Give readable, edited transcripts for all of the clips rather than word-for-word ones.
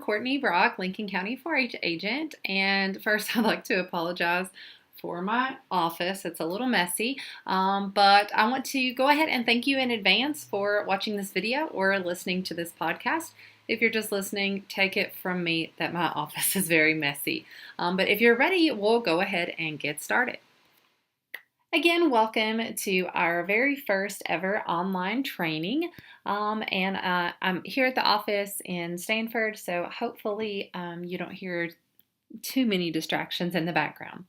Courtney Brock, Lincoln County 4-H agent, and first I'd like to apologize for my office. It's a little messy, but I want to go ahead and thank you in advance for watching this video or listening to this podcast. If you're just listening, take it from me that my office is very messy. But if you're ready, we'll go ahead and get started. Again, welcome to our very first ever online training. I'm here at the office in Stanford, so hopefully you don't hear too many distractions in the background.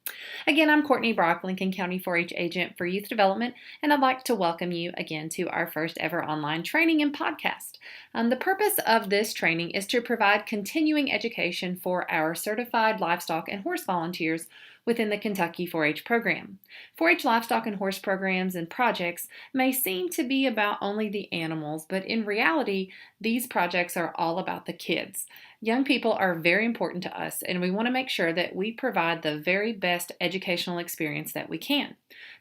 Again, I'm Courtney Brock, Lincoln County 4-H agent for youth development, and I'd like to welcome you again to our first ever online training and podcast. The purpose of this training is to provide continuing education for our certified livestock and horse volunteers within the Kentucky 4-H program. 4-H livestock and horse programs and projects may seem to be about only the animals, but in reality, these projects are all about the kids. Young people are very important to us, and we want to make sure that we provide the very best educational experience that we can.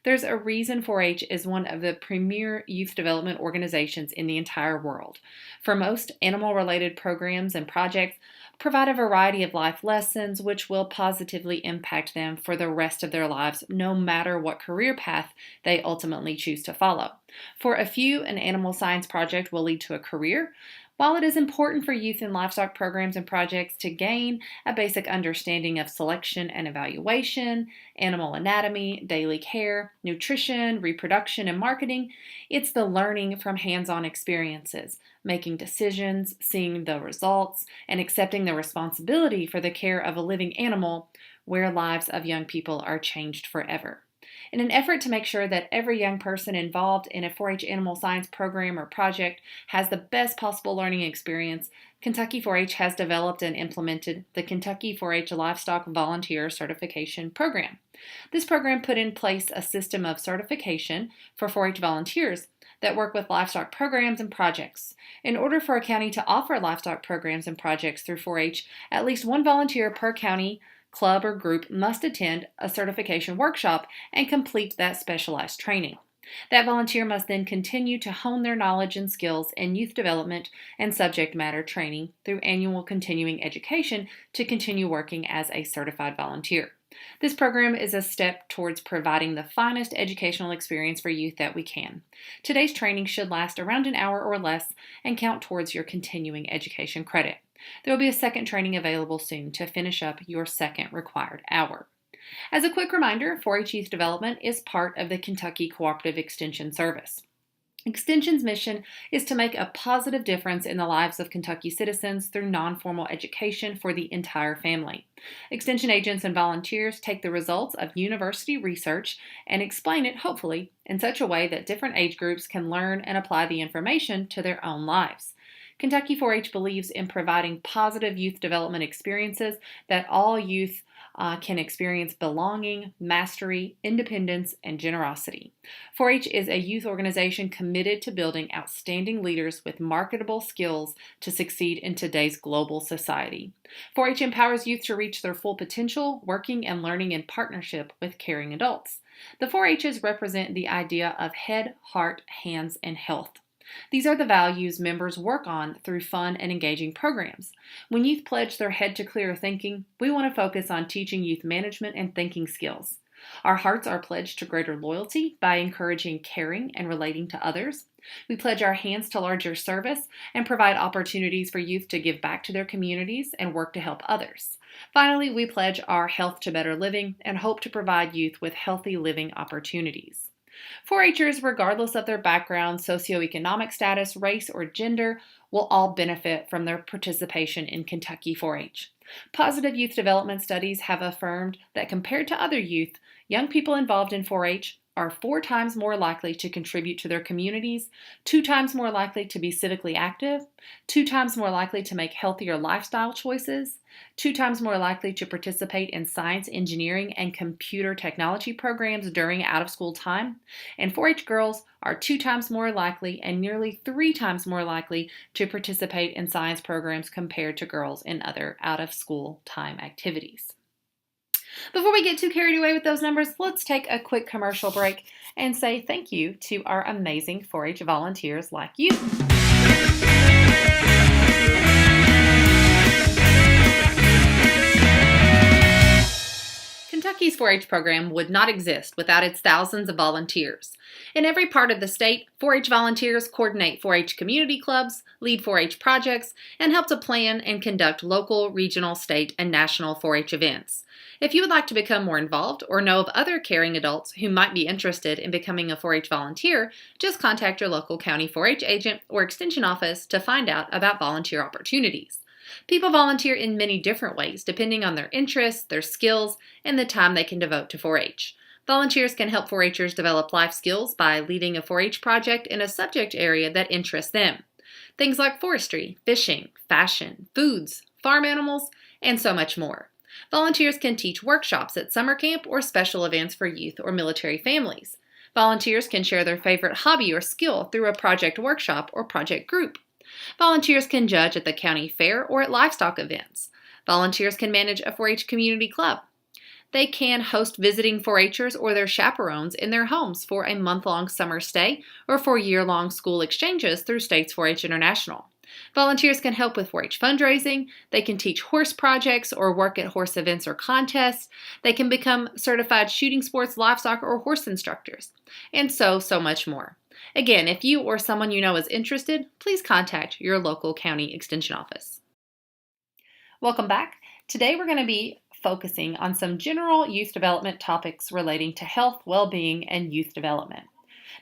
There's a reason 4-H is one of the premier youth development organizations in the entire world. For most animal-related programs and projects, provide a variety of life lessons which will positively impact them for the rest of their lives, no matter what career path they ultimately choose to follow. For a few, an animal science project will lead to a career. While it is important for youth and livestock programs and projects to gain a basic understanding of selection and evaluation, animal anatomy, daily care, nutrition, reproduction, and marketing, it's the learning from hands-on experiences, making decisions, seeing the results, and accepting the responsibility for the care of a living animal where lives of young people are changed forever. In an effort to make sure that every young person involved in a 4-H animal science program or project has the best possible learning experience, Kentucky 4-H has developed and implemented the Kentucky 4-H Livestock Volunteer Certification Program. This program put in place a system of certification for 4-H volunteers that work with livestock programs and projects. In order for a county to offer livestock programs and projects through 4-H, at least one volunteer per county, club, or group must attend a certification workshop and complete that specialized training. That volunteer must then continue to hone their knowledge and skills in youth development and subject matter training through annual continuing education to continue working as a certified volunteer. This program is a step towards providing the finest educational experience for youth that we can. Today's training should last around an hour or less and count towards your continuing education credit. There will be a second training available soon to finish up your second required hour. As a quick reminder, 4-H Youth Development is part of the Kentucky Cooperative Extension Service. Extension's mission is to make a positive difference in the lives of Kentucky citizens through non-formal education for the entire family. Extension agents and volunteers take the results of university research and explain it, hopefully, in such a way that different age groups can learn and apply the information to their own lives. Kentucky 4-H believes in providing positive youth development experiences that all youth can experience belonging, mastery, independence, and generosity. 4-H is a youth organization committed to building outstanding leaders with marketable skills to succeed in today's global society. 4-H empowers youth to reach their full potential, working and learning in partnership with caring adults. The 4-H's represent the idea of head, heart, hands, and health. These are the values members work on through fun and engaging programs. When youth pledge their head to clear thinking, we want to focus on teaching youth management and thinking skills. Our hearts are pledged to greater loyalty by encouraging caring and relating to others. We pledge our hands to larger service and provide opportunities for youth to give back to their communities and work to help others. Finally, we pledge our health to better living and hope to provide youth with healthy living opportunities. 4-Hers, regardless of their background, socioeconomic status, race, or gender, will all benefit from their participation in Kentucky 4-H. Positive youth development studies have affirmed that compared to other youth, young people involved in 4-H are 4 times more likely to contribute to their communities, 2 times more likely to be civically active, 2 times more likely to make healthier lifestyle choices, 2 times more likely to participate in science, engineering, and computer technology programs during out-of-school time, and 4-H girls are 2 times more likely and nearly 3 times more likely to participate in science programs compared to girls in other out-of-school time activities. Before we get too carried away with those numbers, let's take a quick commercial break and say thank you to our amazing 4-H volunteers like you. Kentucky's 4-H program would not exist without its thousands of volunteers. In every part of the state, 4-H volunteers coordinate 4-H community clubs, lead 4-H projects, and help to plan and conduct local, regional, state, and national 4-H events. If you would like to become more involved or know of other caring adults who might be interested in becoming a 4-H volunteer, just contact your local county 4-H agent or extension office to find out about volunteer opportunities. People volunteer in many different ways, depending on their interests, their skills, and the time they can devote to 4-H. Volunteers can help 4-Hers develop life skills by leading a 4-H project in a subject area that interests them. Things like forestry, fishing, fashion, foods, farm animals, and so much more. Volunteers can teach workshops at summer camp or special events for youth or military families. Volunteers can share their favorite hobby or skill through a project workshop or project group. Volunteers can judge at the county fair or at livestock events. Volunteers can manage a 4-H community club. They can host visiting 4-Hers or their chaperones in their homes for a month-long summer stay or for year-long school exchanges through States 4-H International. Volunteers can help with 4-H fundraising. They can teach horse projects or work at horse events or contests. They can become certified shooting sports, livestock, or horse instructors. And so much more. Again, if you or someone you know is interested, please contact your local county extension office. Welcome back. Today we're going to be focusing on some general youth development topics relating to health, well-being, and youth development.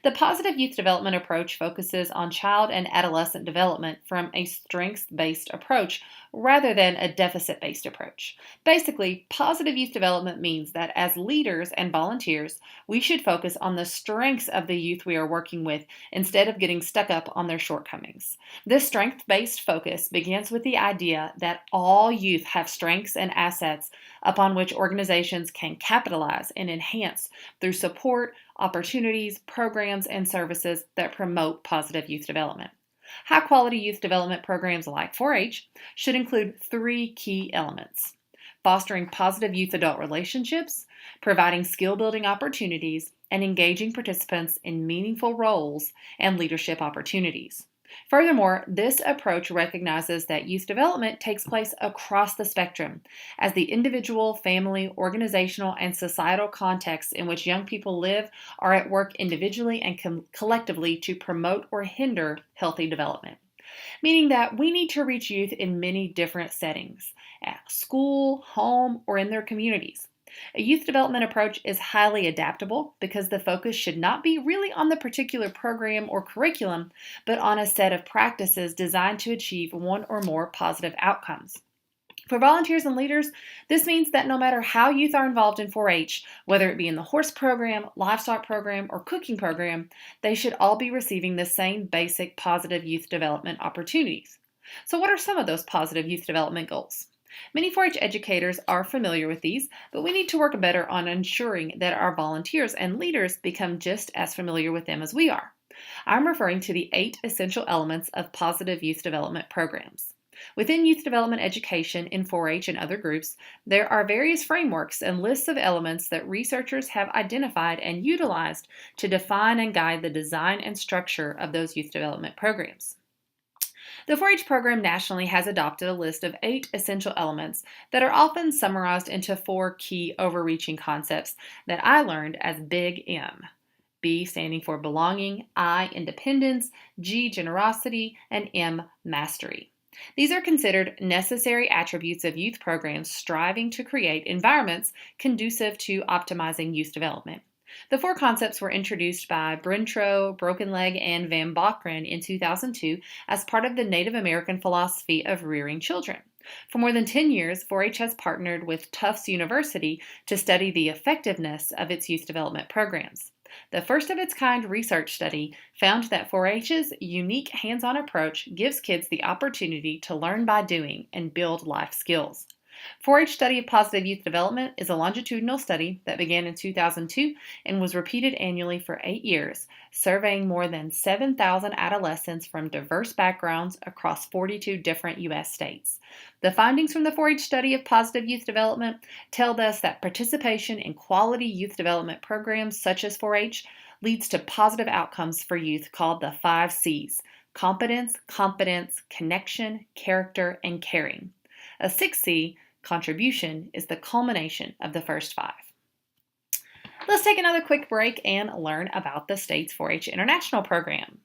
The positive youth development approach focuses on child and adolescent development from a strengths-based approach rather than a deficit-based approach. Basically, positive youth development means that as leaders and volunteers, we should focus on the strengths of the youth we are working with instead of getting stuck up on their shortcomings. This strength-based focus begins with the idea that all youth have strengths and assets upon which organizations can capitalize and enhance through support, opportunities, programs, and services that promote positive youth development. High-quality youth development programs like 4-H should include 3 key elements: fostering positive youth-adult relationships, providing skill-building opportunities, and engaging participants in meaningful roles and leadership opportunities. Furthermore, this approach recognizes that youth development takes place across the spectrum, as the individual, family, organizational, and societal contexts in which young people live are at work individually and collectively to promote or hinder healthy development. Meaning that we need to reach youth in many different settings, at school, home, or in their communities. A youth development approach is highly adaptable because the focus should not be really on the particular program or curriculum, but on a set of practices designed to achieve one or more positive outcomes. For volunteers and leaders, this means that no matter how youth are involved in 4-H, whether it be in the horse program, livestock program, or cooking program, they should all be receiving the same basic positive youth development opportunities. So what are some of those positive youth development goals? Many 4-H educators are familiar with these, but we need to work better on ensuring that our volunteers and leaders become just as familiar with them as we are. I'm referring to the 8 essential elements of positive youth development programs. Within youth development education in 4-H and other groups, there are various frameworks and lists of elements that researchers have identified and utilized to define and guide the design and structure of those youth development programs. The 4-H program nationally has adopted a list of 8 essential elements that are often summarized into 4 key overreaching concepts that I learned as Big M. B standing for belonging, I independence, G generosity, and M mastery. These are considered necessary attributes of youth programs striving to create environments conducive to optimizing youth development. The 4 concepts were introduced by Brentrow, Brokenleg, and Van Bokeren in 2002 as part of the Native American philosophy of rearing children. For more than 10 years, 4-H has partnered with Tufts University to study the effectiveness of its youth development programs. The first of its kind research study found that 4-H's unique hands-on approach gives kids the opportunity to learn by doing and build life skills. 4-H study of positive youth development is a longitudinal study that began in 2002 and was repeated annually for 8 years, surveying more than 7,000 adolescents from diverse backgrounds across 42 different U.S. states. The findings from the 4-H study of positive youth development tell us that participation in quality youth development programs such as 4-H leads to positive outcomes for youth called the 5 C's: competence, confidence, connection, character, and caring. A 6th C, contribution, is the culmination of the first 5. Let's take another quick break and learn about the state's 4-H International program.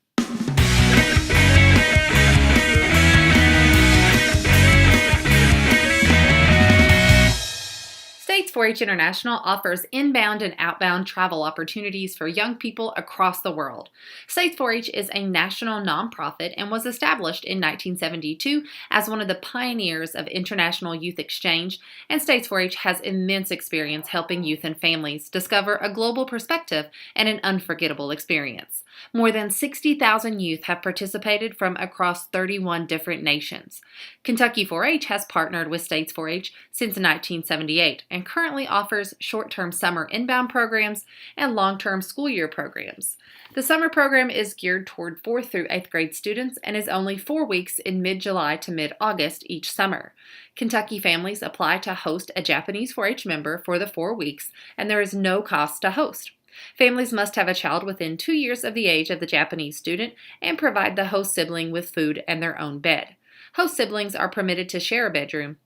States 4-H International offers inbound and outbound travel opportunities for young people across the world. States 4-H is a national nonprofit and was established in 1972 as one of the pioneers of international youth exchange, and States 4-H has immense experience helping youth and families discover a global perspective and an unforgettable experience. More than 60,000 youth have participated from across 31 different nations. Kentucky 4-H has partnered with States 4-H since 1978 and currently offers short-term summer inbound programs and long-term school year programs. The summer program is geared toward 4th through 8th grade students and is only 4 weeks in mid-July to mid-August each summer. Kentucky families apply to host a Japanese 4-H member for the 4 weeks, and there is no cost to host. Families must have a child within 2 years of the age of the Japanese student and provide the host sibling with food and their own bed. Host siblings are permitted to share a bedroom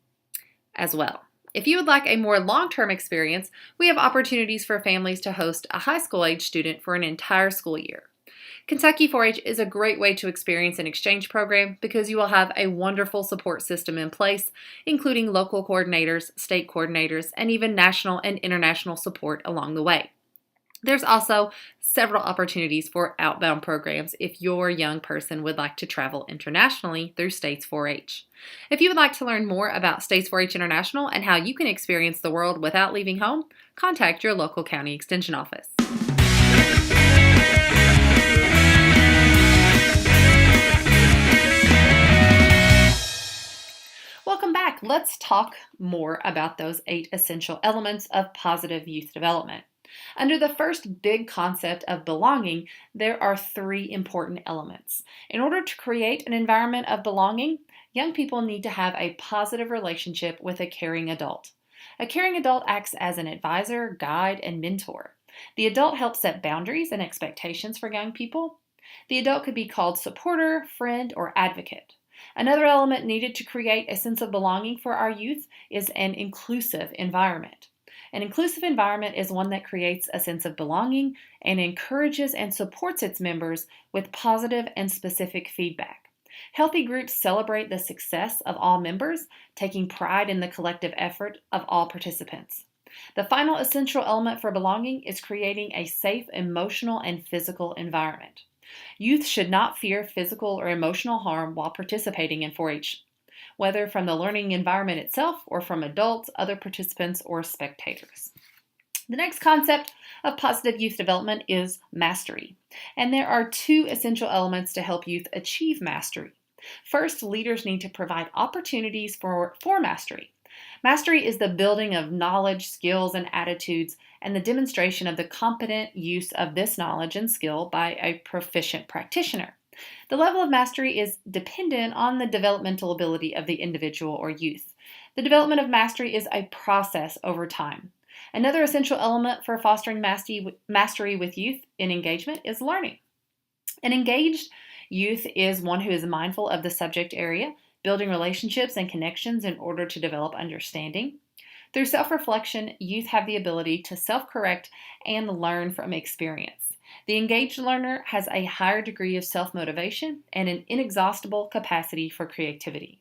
as well. If you would like a more long-term experience, we have opportunities for families to host a high school age student for an entire school year. Kentucky 4-H is a great way to experience an exchange program because you will have a wonderful support system in place, including local coordinators, state coordinators, and even national and international support along the way. There's also several opportunities for outbound programs if your young person would like to travel internationally through States 4-H. If you would like to learn more about States 4-H International and how you can experience the world without leaving home, contact your local county extension office. Welcome back. Let's talk more about those 8 essential elements of positive youth development. Under the first big concept of belonging, there are 3 important elements. In order to create an environment of belonging, young people need to have a positive relationship with a caring adult. A caring adult acts as an advisor, guide, and mentor. The adult helps set boundaries and expectations for young people. The adult could be called supporter, friend, or advocate. Another element needed to create a sense of belonging for our youth is an inclusive environment. An inclusive environment is one that creates a sense of belonging and encourages and supports its members with positive and specific feedback. Healthy groups celebrate the success of all members, taking pride in the collective effort of all participants. The final essential element for belonging is creating a safe emotional and physical environment. Youth should not fear physical or emotional harm while participating in 4-H, whether from the learning environment itself or from adults, other participants, or spectators. The next concept of positive youth development is mastery, and there are 2 essential elements to help youth achieve mastery. First, leaders need to provide opportunities for mastery. Mastery is the building of knowledge, skills, and attitudes, and the demonstration of the competent use of this knowledge and skill by a proficient practitioner. The level of mastery is dependent on the developmental ability of the individual or youth. The development of mastery is a process over time. Another essential element for fostering mastery with youth in engagement is learning. An engaged youth is one who is mindful of the subject area, building relationships and connections in order to develop understanding. Through self-reflection, youth have the ability to self-correct and learn from experience. The engaged learner has a higher degree of self-motivation and an inexhaustible capacity for creativity.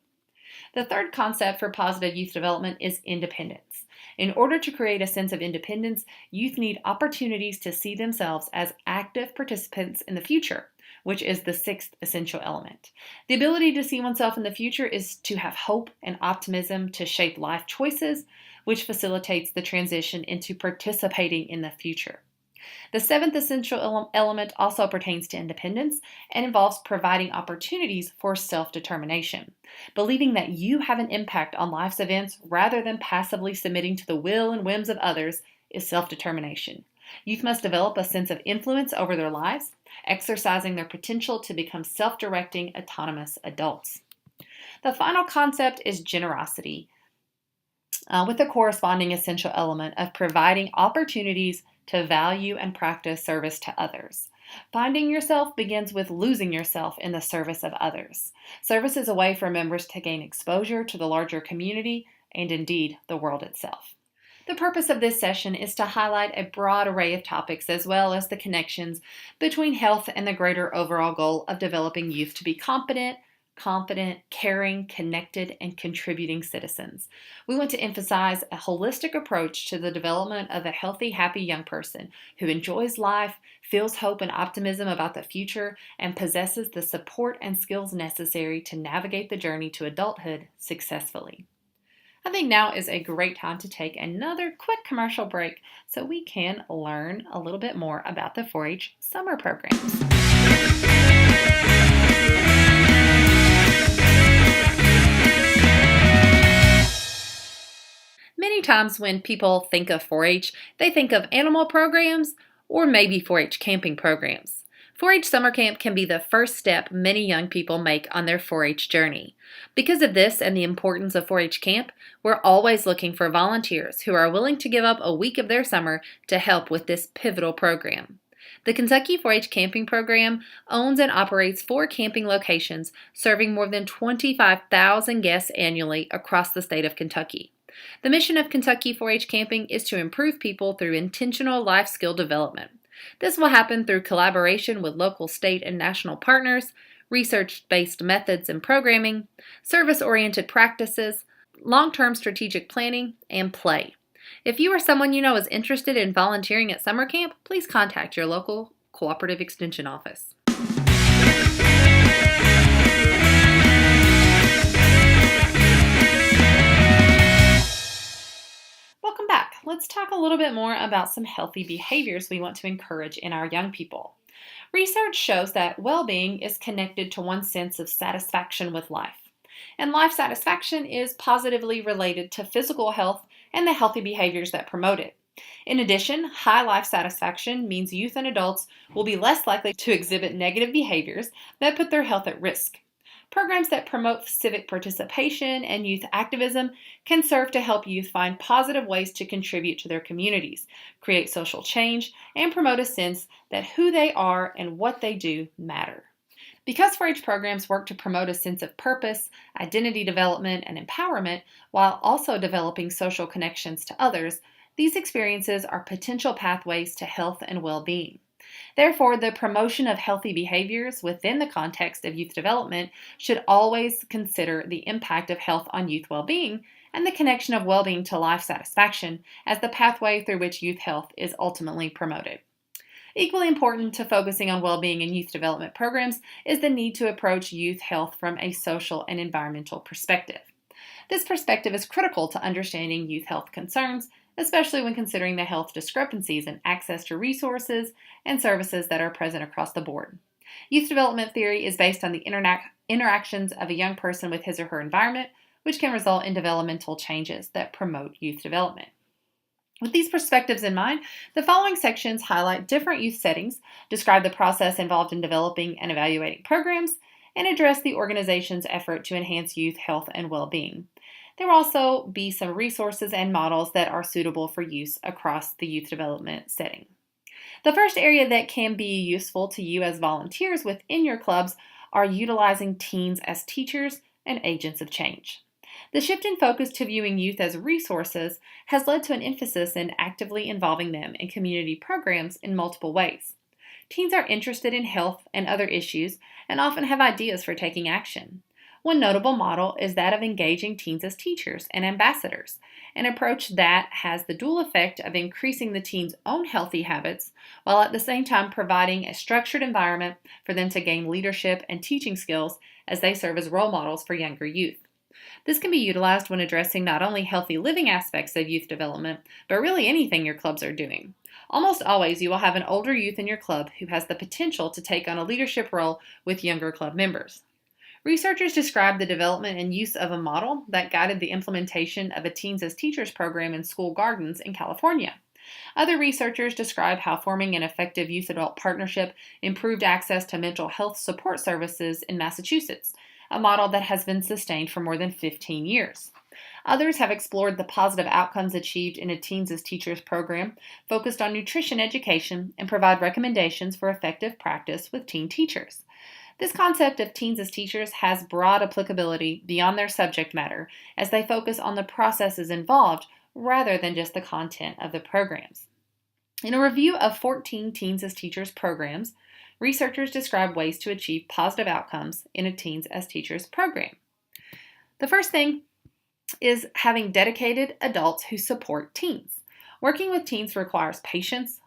The third concept for positive youth development is independence. In order to create a sense of independence, youth need opportunities to see themselves as active participants in the future, which is the 6th essential element. The ability to see oneself in the future is to have hope and optimism to shape life choices, which facilitates the transition into participating in the future. The 7th essential element also pertains to independence and involves providing opportunities for self-determination. Believing that you have an impact on life's events rather than passively submitting to the will and whims of others is self-determination. Youth must develop a sense of influence over their lives, exercising their potential to become self-directing, autonomous adults. The final concept is generosity, with a corresponding essential element of providing opportunities to value and practice service to others. Finding yourself begins with losing yourself in the service of others. Service is a way for members to gain exposure to the larger community and indeed the world itself. The purpose of this session is to highlight a broad array of topics as well as the connections between health and the greater overall goal of developing youth to be competent, confident, caring, connected, and contributing citizens. We want to emphasize a holistic approach to the development of a healthy, happy young person who enjoys life, feels hope and optimism about the future, and possesses the support and skills necessary to navigate the journey to adulthood successfully. I think now is a great time to take another quick commercial break so we can learn a little bit more about the 4-H summer programs. Many times when people think of 4-H, they think of animal programs or maybe 4-H camping programs. 4-H summer camp can be the first step many young people make on their 4-H journey. Because of this and the importance of 4-H camp, we're always looking for volunteers who are willing to give up a week of their summer to help with this pivotal program. The Kentucky 4-H Camping Program owns and operates 4 camping locations serving more than 25,000 guests annually across the state of Kentucky. The mission of Kentucky 4-H Camping is to improve people through intentional life skill development. This will happen through collaboration with local, state, and national partners, research-based methods and programming, service-oriented practices, long-term strategic planning, and play. If you or someone you know is interested in volunteering at summer camp, please contact your local Cooperative Extension office. Welcome back. Let's talk a little bit more about some healthy behaviors we want to encourage in our young people. Research shows that well-being is connected to one's sense of satisfaction with life. And life satisfaction is positively related to physical health and the healthy behaviors that promote it. In addition, high life satisfaction means youth and adults will be less likely to exhibit negative behaviors that put their health at risk. Programs that promote civic participation and youth activism can serve to help youth find positive ways to contribute to their communities, create social change, and promote a sense that who they are and what they do matter. Because 4-H programs work to promote a sense of purpose, identity development, and empowerment, while also developing social connections to others, these experiences are potential pathways to health and well-being. Therefore, the promotion of healthy behaviors within the context of youth development should always consider the impact of health on youth well-being and the connection of well-being to life satisfaction as the pathway through which youth health is ultimately promoted. Equally important to focusing on well-being in youth development programs is the need to approach youth health from a social and environmental perspective. This perspective is critical to understanding youth health concerns, especially when considering the health discrepancies in access to resources and services that are present across the board. Youth development theory is based on the interactions of a young person with his or her environment, which can result in developmental changes that promote youth development. With these perspectives in mind, the following sections highlight different youth settings, describe the process involved in developing and evaluating programs, and address the organization's effort to enhance youth health and well-being. There will also be some resources and models that are suitable for use across the youth development setting. The first area that can be useful to you as volunteers within your clubs are utilizing teens as teachers and agents of change. The shift in focus to viewing youth as resources has led to an emphasis in actively involving them in community programs in multiple ways. Teens are interested in health and other issues and often have ideas for taking action. One notable model is that of engaging teens as teachers and ambassadors, an approach that has the dual effect of increasing the teens' own healthy habits while at the same time providing a structured environment for them to gain leadership and teaching skills as they serve as role models for younger youth. This can be utilized when addressing not only healthy living aspects of youth development, but really anything your clubs are doing. Almost always you will have an older youth in your club who has the potential to take on a leadership role with younger club members. Researchers describe the development and use of a model that guided the implementation of a Teens as Teachers program in school gardens in California. Other researchers describe how forming an effective youth-adult partnership improved access to mental health support services in Massachusetts, a model that has been sustained for more than 15 years. Others have explored the positive outcomes achieved in a Teens as Teachers program focused on nutrition education and provide recommendations for effective practice with teen teachers. This concept of Teens as Teachers has broad applicability beyond their subject matter as they focus on the processes involved rather than just the content of the programs. In a review of 14 Teens as Teachers programs, researchers describe ways to achieve positive outcomes in a Teens as Teachers program. The first thing is having dedicated adults who support teens. Working with teens requires patience,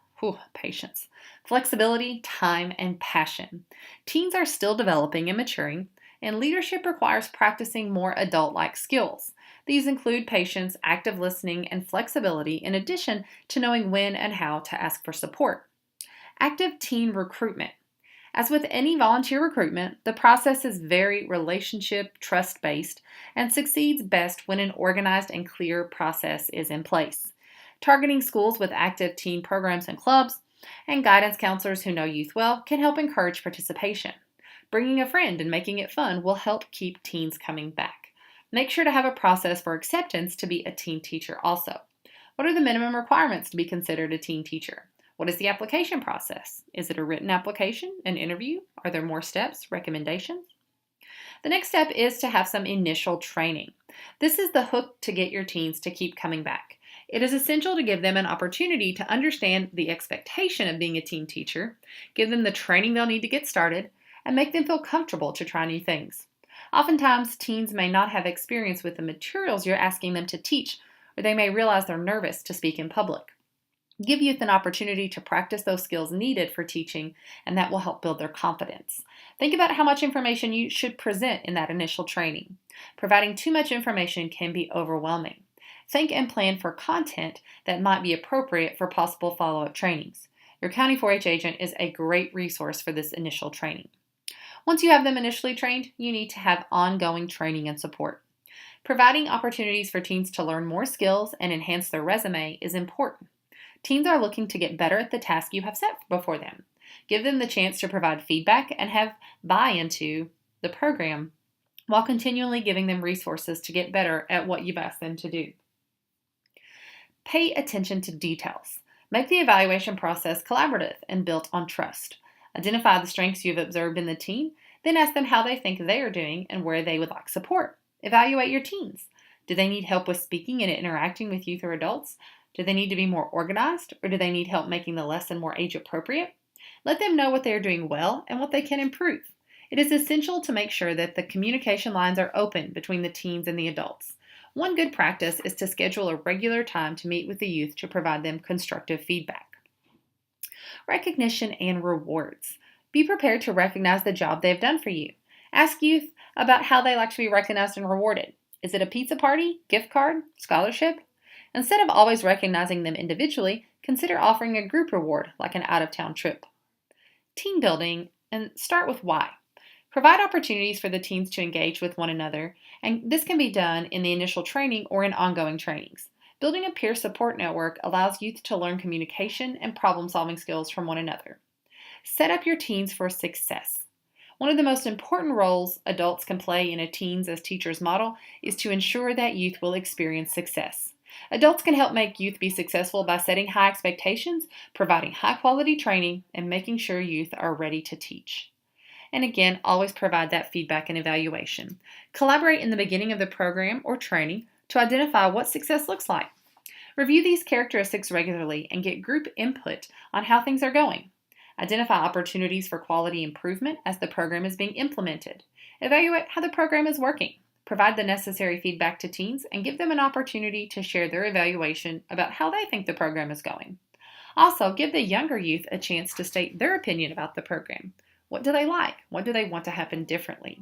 flexibility, time, and passion. Teens are still developing and maturing, and leadership requires practicing more adult-like skills. These include patience, active listening, and flexibility, in addition to knowing when and how to ask for support. Active teen recruitment. As with any volunteer recruitment, the process is very relationship, trust-based, and succeeds best when an organized and clear process is in place. Targeting schools with active teen programs and clubs, and guidance counselors who know youth well can help encourage participation. Bringing a friend and making it fun will help keep teens coming back. Make sure to have a process for acceptance to be a teen teacher also. What are the minimum requirements to be considered a teen teacher? What is the application process? Is it a written application, an interview? Are there more steps, recommendations? The next step is to have some initial training. This is the hook to get your teens to keep coming back. It is essential to give them an opportunity to understand the expectation of being a teen teacher, give them the training they'll need to get started, and make them feel comfortable to try new things. Oftentimes, teens may not have experience with the materials you're asking them to teach, or they may realize they're nervous to speak in public. Give youth an opportunity to practice those skills needed for teaching, and that will help build their confidence. Think about how much information you should present in that initial training. Providing too much information can be overwhelming. Think and plan for content that might be appropriate for possible follow-up trainings. Your County 4-H agent is a great resource for this initial training. Once you have them initially trained, you need to have ongoing training and support. Providing opportunities for teens to learn more skills and enhance their resume is important. Teens are looking to get better at the task you have set before them. Give them the chance to provide feedback and have buy-in to the program while continually giving them resources to get better at what you've asked them to do. Pay attention to details. Make the evaluation process collaborative and built on trust. Identify the strengths you've observed in the teen, then ask them how they think they are doing and where they would like support. Evaluate your teens. Do they need help with speaking and interacting with youth or adults? Do they need to be more organized, or do they need help making the lesson more age appropriate? Let them know what they are doing well and what they can improve. It is essential to make sure that the communication lines are open between the teens and the adults. One good practice is to schedule a regular time to meet with the youth to provide them constructive feedback. Recognition and rewards. Be prepared to recognize the job they've done for you. Ask youth about how they like to be recognized and rewarded. Is it a pizza party, gift card, scholarship? Instead of always recognizing them individually, consider offering a group reward like an out-of-town trip. Team building, and start with why. Provide opportunities for the teens to engage with one another, and this can be done in the initial training or in ongoing trainings. Building a peer support network allows youth to learn communication and problem-solving skills from one another. Set up your teens for success. One of the most important roles adults can play in a teens as teachers model is to ensure that youth will experience success. Adults can help make youth be successful by setting high expectations, providing high-quality training, and making sure youth are ready to teach. And again, always provide that feedback and evaluation. Collaborate in the beginning of the program or training to identify what success looks like. Review these characteristics regularly and get group input on how things are going. Identify opportunities for quality improvement as the program is being implemented. Evaluate how the program is working. Provide the necessary feedback to teens and give them an opportunity to share their evaluation about how they think the program is going. Also, give the younger youth a chance to state their opinion about the program. What do they like? What do they want to happen differently?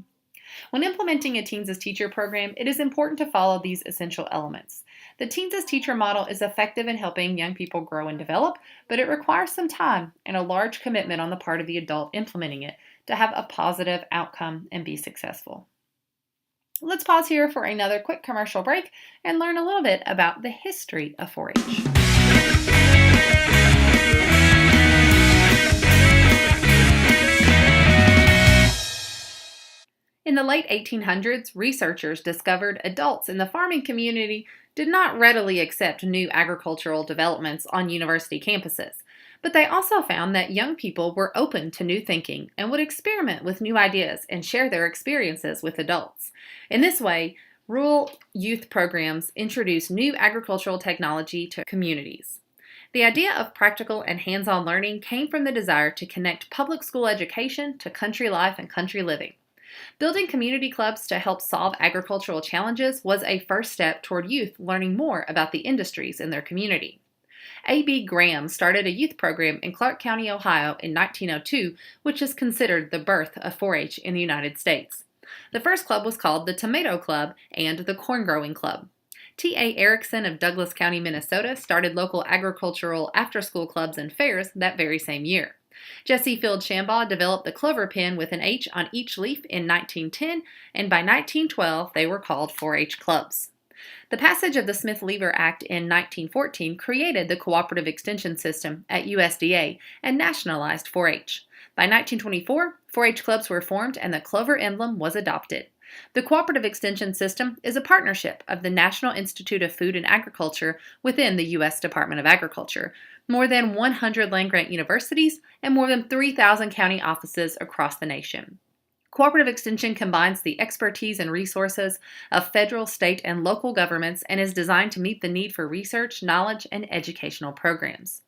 When implementing a Teens as Teacher program, it is important to follow these essential elements. The Teens as Teacher model is effective in helping young people grow and develop, but it requires some time and a large commitment on the part of the adult implementing it to have a positive outcome and be successful. Let's pause here for another quick commercial break and learn a little bit about the history of 4-H. In the late 1800s, researchers discovered adults in the farming community did not readily accept new agricultural developments on university campuses, but they also found that young people were open to new thinking and would experiment with new ideas and share their experiences with adults. In this way, Rural youth programs introduce new agricultural technology to communities. The idea of practical and hands-on learning came from the desire to connect public school education to country life and country living. Building community clubs to help solve agricultural challenges was a first step toward youth learning more about the industries in their community. A.B. Graham started a youth program in Clark County, Ohio in 1902, which is considered the birth of 4-H in the United States. The first club was called the Tomato Club and the Corn Growing Club. T.A. Erickson of Douglas County, Minnesota started local agricultural after-school clubs and fairs that very same year. Jesse Field Shambaugh developed the clover pin with an H on each leaf in 1910, and by 1912 they were called 4-H clubs. The passage of the Smith-Lever Act in 1914 created the Cooperative Extension system at USDA and nationalized 4-H. By 1924, 4-H clubs were formed and the clover emblem was adopted. The Cooperative Extension system is a partnership of the National Institute of Food and Agriculture within the U.S. Department of Agriculture, more than 100 land-grant universities, and more than 3,000 county offices across the nation. Cooperative Extension combines the expertise and resources of federal, state, and local governments and is designed to meet the need for research, knowledge, and educational programs.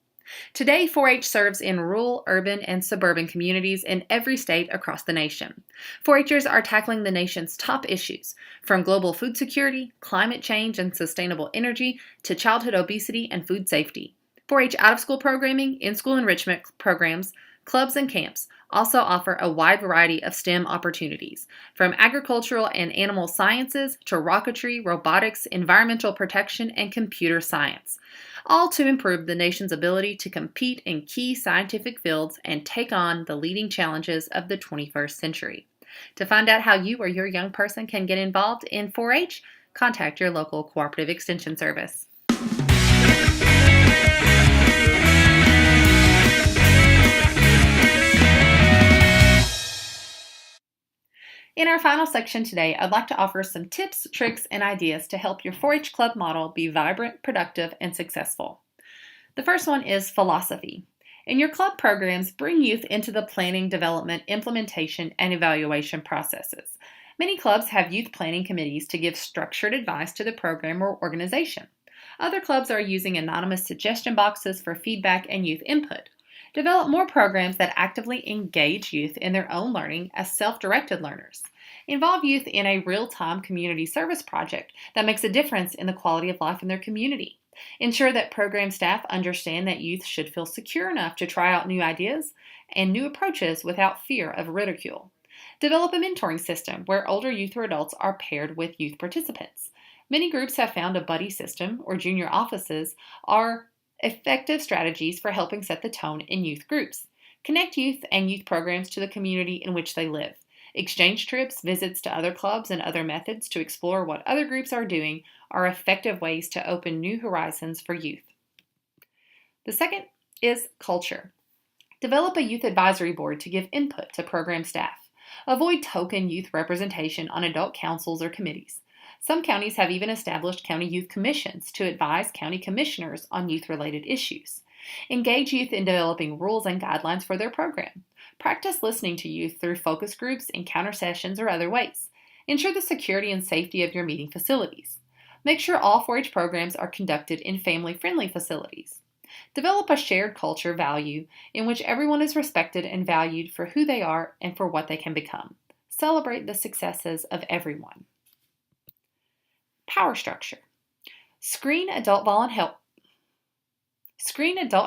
Today, 4-H serves in rural, urban, and suburban communities in every state across the nation. 4-Hers are tackling the nation's top issues, from global food security, climate change, and sustainable energy to childhood obesity and food safety. 4-H out-of-school programming, in-school enrichment programs, clubs, and camps also offer a wide variety of STEM opportunities, from agricultural and animal sciences to rocketry, robotics, environmental protection, and computer science, all to improve the nation's ability to compete in key scientific fields and take on the leading challenges of the 21st century. To find out how you or your young person can get involved in 4-H, contact your local Cooperative Extension Service. In our final section today, I'd like to offer some tips, tricks, and ideas to help your 4-H club model be vibrant, productive, and successful. The first one is philosophy. In your club programs, bring youth into the planning, development, implementation, and evaluation processes. Many clubs have youth planning committees to give structured advice to the program or organization. Other clubs are using anonymous suggestion boxes for feedback and youth input. Develop more programs that actively engage youth in their own learning as self-directed learners. Involve youth in a real-time community service project that makes a difference in the quality of life in their community. Ensure that program staff understand that youth should feel secure enough to try out new ideas and new approaches without fear of ridicule. Develop a mentoring system where older youth or adults are paired with youth participants. Many groups have found a buddy system or junior offices are effective strategies for helping set the tone in youth groups. Connect youth and youth programs to the community in which they live. Exchange trips, visits to other clubs, and other methods to explore what other groups are doing are effective ways to open new horizons for youth. The second is culture. Develop a youth advisory board to give input to program staff. Avoid token youth representation on adult councils or committees. Some counties have even established county youth commissions to advise county commissioners on youth-related issues. Engage youth in developing rules and guidelines for their program. Practice listening to youth through focus groups, encounter sessions, or other ways. Ensure the security and safety of your meeting facilities. Make sure all 4-H programs are conducted in family-friendly facilities. Develop a shared culture value in which everyone is respected and valued for who they are and for what they can become. Celebrate the successes of everyone. Power structure. Screen adult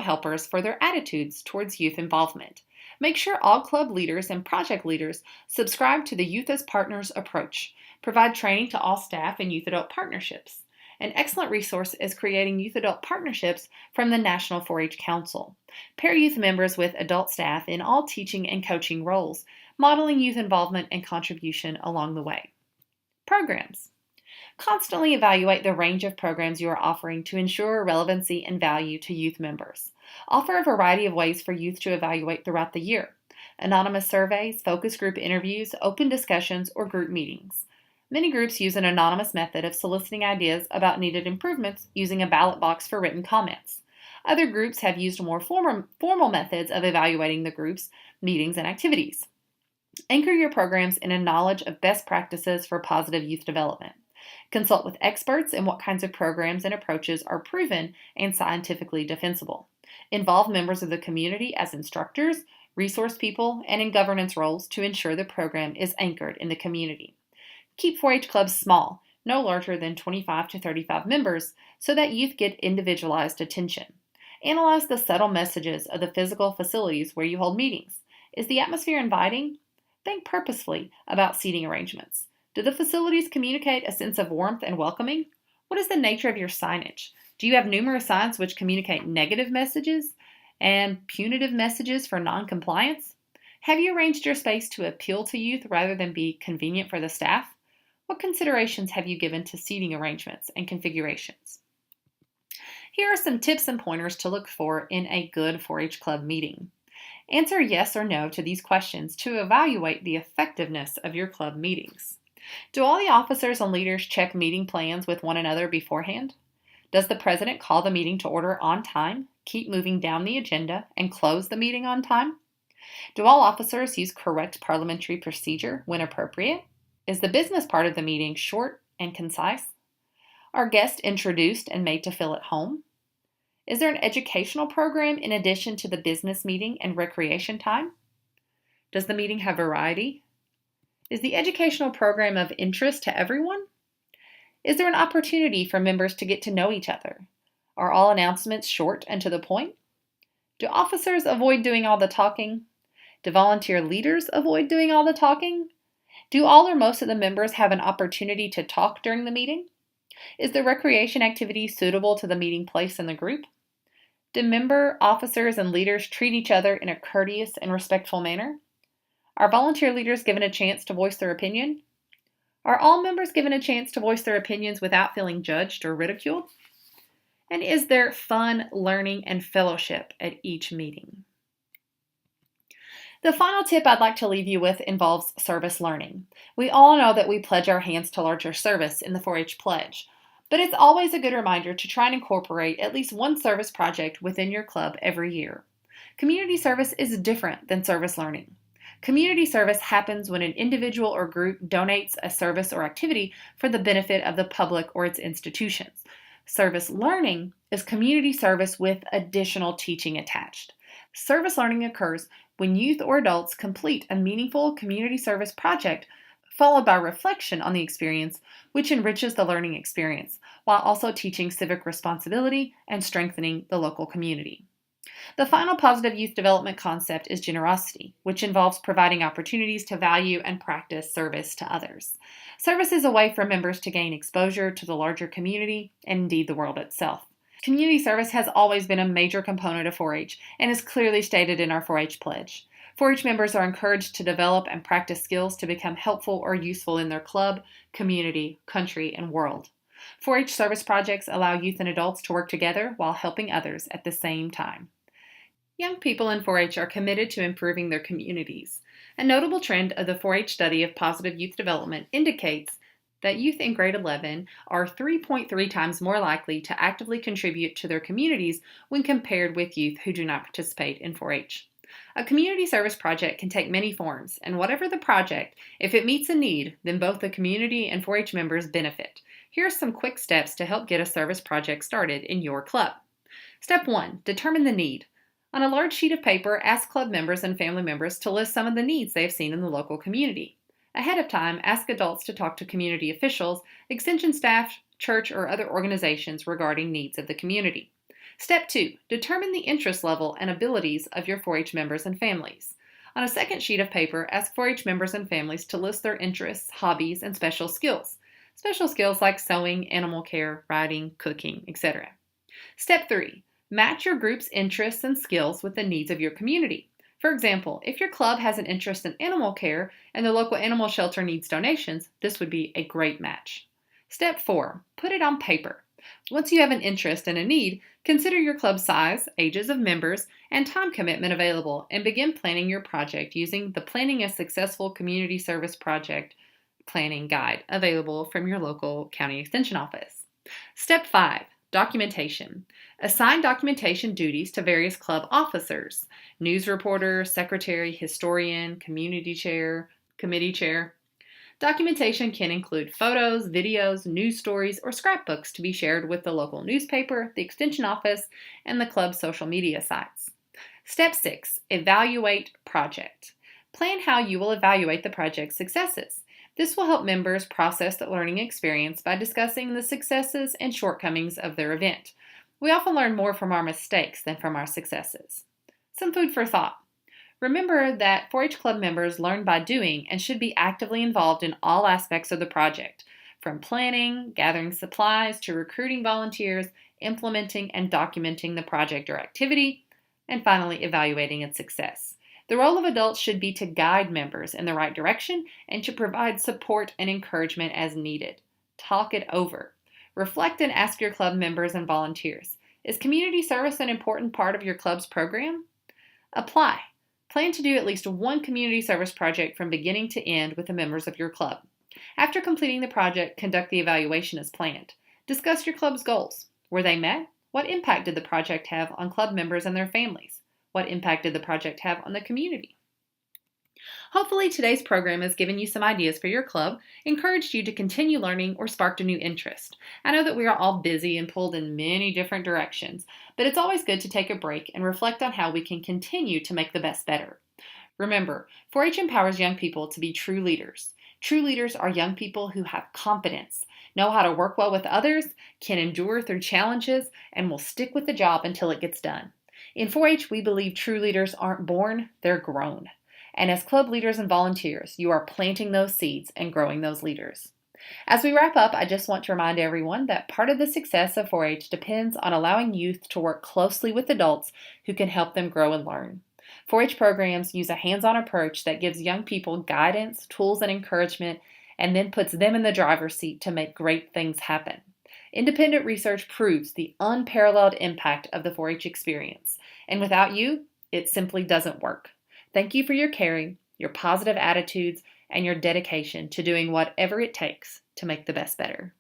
helpers for their attitudes towards youth involvement. Make sure all club leaders and project leaders subscribe to the Youth as Partners approach. Provide training to all staff in youth-adult partnerships. An excellent resource is creating youth-adult partnerships from the National 4-H Council. Pair youth members with adult staff in all teaching and coaching roles, modeling youth involvement and contribution along the way. Programs. Constantly evaluate the range of programs you are offering to ensure relevancy and value to youth members. Offer a variety of ways for youth to evaluate throughout the year. Anonymous surveys, focus group interviews, open discussions, or group meetings. Many groups use an anonymous method of soliciting ideas about needed improvements using a ballot box for written comments. Other groups have used more formal methods of evaluating the groups, meetings, and activities. Anchor your programs in a knowledge of best practices for positive youth development. Consult with experts in what kinds of programs and approaches are proven and scientifically defensible. Involve members of the community as instructors, resource people, and in governance roles to ensure the program is anchored in the community. Keep 4-H clubs small, no larger than 25 to 35 members, so that youth get individualized attention. Analyze the subtle messages of the physical facilities where you hold meetings. Is the atmosphere inviting? Think purposefully about seating arrangements. Do the facilities communicate a sense of warmth and welcoming? What is the nature of your signage? Do you have numerous signs which communicate negative messages and punitive messages for non-compliance? Have you arranged your space to appeal to youth rather than be convenient for the staff? What considerations have you given to seating arrangements and configurations? Here are some tips and pointers to look for in a good 4-H club meeting. Answer yes or no to these questions to evaluate the effectiveness of your club meetings. Do all the officers and leaders check meeting plans with one another beforehand? Does the president call the meeting to order on time, keep moving down the agenda, and close the meeting on time? Do all officers use correct parliamentary procedure when appropriate? Is the business part of the meeting short and concise? Are guests introduced and made to feel at home? Is there an educational program in addition to the business meeting and recreation time? Does the meeting have variety? Is the educational program of interest to everyone? Is there an opportunity for members to get to know each other? Are all announcements short and to the point? Do officers avoid doing all the talking? Do volunteer leaders avoid doing all the talking? Do all or most of the members have an opportunity to talk during the meeting? Is the recreation activity suitable to the meeting place in the group? Do member officers and leaders treat each other in a courteous and respectful manner? Are volunteer leaders given a chance to voice their opinion? Are all members given a chance to voice their opinions without feeling judged or ridiculed? And is there fun, learning, and fellowship at each meeting? The final tip I'd like to leave you with involves service learning. We all know that we pledge our hands to larger service in the 4-H pledge, but it's always a good reminder to try and incorporate at least one service project within your club every year. Community service is different than service learning. Community service happens when an individual or group donates a service or activity for the benefit of the public or its institutions. Service learning is community service with additional teaching attached. Service learning occurs when youth or adults complete a meaningful community service project, followed by reflection on the experience, which enriches the learning experience, while also teaching civic responsibility and strengthening the local community. The final positive youth development concept is generosity, which involves providing opportunities to value and practice service to others. Service is a way for members to gain exposure to the larger community and indeed the world itself. Community service has always been a major component of 4-H and is clearly stated in our 4-H pledge. 4-H members are encouraged to develop and practice skills to become helpful or useful in their club, community, country, and world. 4-H service projects allow youth and adults to work together while helping others at the same time. Young people in 4-H are committed to improving their communities. A notable trend of the 4-H study of positive youth development indicates that youth in grade 11 are 3.3 times more likely to actively contribute to their communities when compared with youth who do not participate in 4-H. A community service project can take many forms, and whatever the project, if it meets a need, then both the community and 4-H members benefit. Here are some quick steps to help get a service project started in your club. Step 1. Determine the need. On a large sheet of paper, ask club members and family members to list some of the needs they have seen in the local community. Ahead of time, ask adults to talk to community officials, extension staff, church, or other organizations regarding needs of the community. Step 2. Determine the interest level and abilities of your 4-H members and families. On a second sheet of paper, ask 4-H members and families to list their interests, hobbies, and special skills. Special skills like sewing, animal care, writing, cooking, etc. Step 3. Match your group's interests and skills with the needs of your community. For example, if your club has an interest in animal care and the local animal shelter needs donations, this would be a great match. Step 4. Put it on paper. Once you have an interest and a need, consider your club size, ages of members, and time commitment available, and begin planning your project using the Planning a Successful Community Service Project Planning Guide available from your local county extension office. Step 5. Documentation. Assign documentation duties to various club officers: news reporter, secretary, historian, community chair, committee chair. Documentation can include photos, videos, news stories, or scrapbooks to be shared with the local newspaper, the extension office, and the club's social media sites. Step 6. Evaluate project. Plan how you will evaluate the project's successes. This will help members process the learning experience by discussing the successes and shortcomings of their event. We often learn more from our mistakes than from our successes. Some food for thought. Remember that 4-H Club members learn by doing and should be actively involved in all aspects of the project, from planning, gathering supplies, to recruiting volunteers, implementing and documenting the project or activity, and finally evaluating its success. The role of adults should be to guide members in the right direction and to provide support and encouragement as needed. Talk it over. Reflect and ask your club members and volunteers, is community service an important part of your club's program? Apply. Plan to do at least one community service project from beginning to end with the members of your club. After completing the project, conduct the evaluation as planned. Discuss your club's goals. Were they met? What impact did the project have on club members and their families? What impact did the project have on the community? Hopefully today's program has given you some ideas for your club, encouraged you to continue learning, or sparked a new interest. I know that we are all busy and pulled in many different directions, but it's always good to take a break and reflect on how we can continue to make the best better. Remember, 4-H empowers young people to be true leaders. True leaders are young people who have confidence, know how to work well with others, can endure through challenges, and will stick with the job until it gets done. In 4-H, we believe true leaders aren't born, they're grown. And as club leaders and volunteers, you are planting those seeds and growing those leaders. As we wrap up, I just want to remind everyone that part of the success of 4-H depends on allowing youth to work closely with adults who can help them grow and learn. 4-H programs use a hands-on approach that gives young people guidance, tools, and encouragement, and then puts them in the driver's seat to make great things happen. Independent research proves the unparalleled impact of the 4-H experience, and without you, it simply doesn't work. Thank you for your caring, your positive attitudes, and your dedication to doing whatever it takes to make the best better.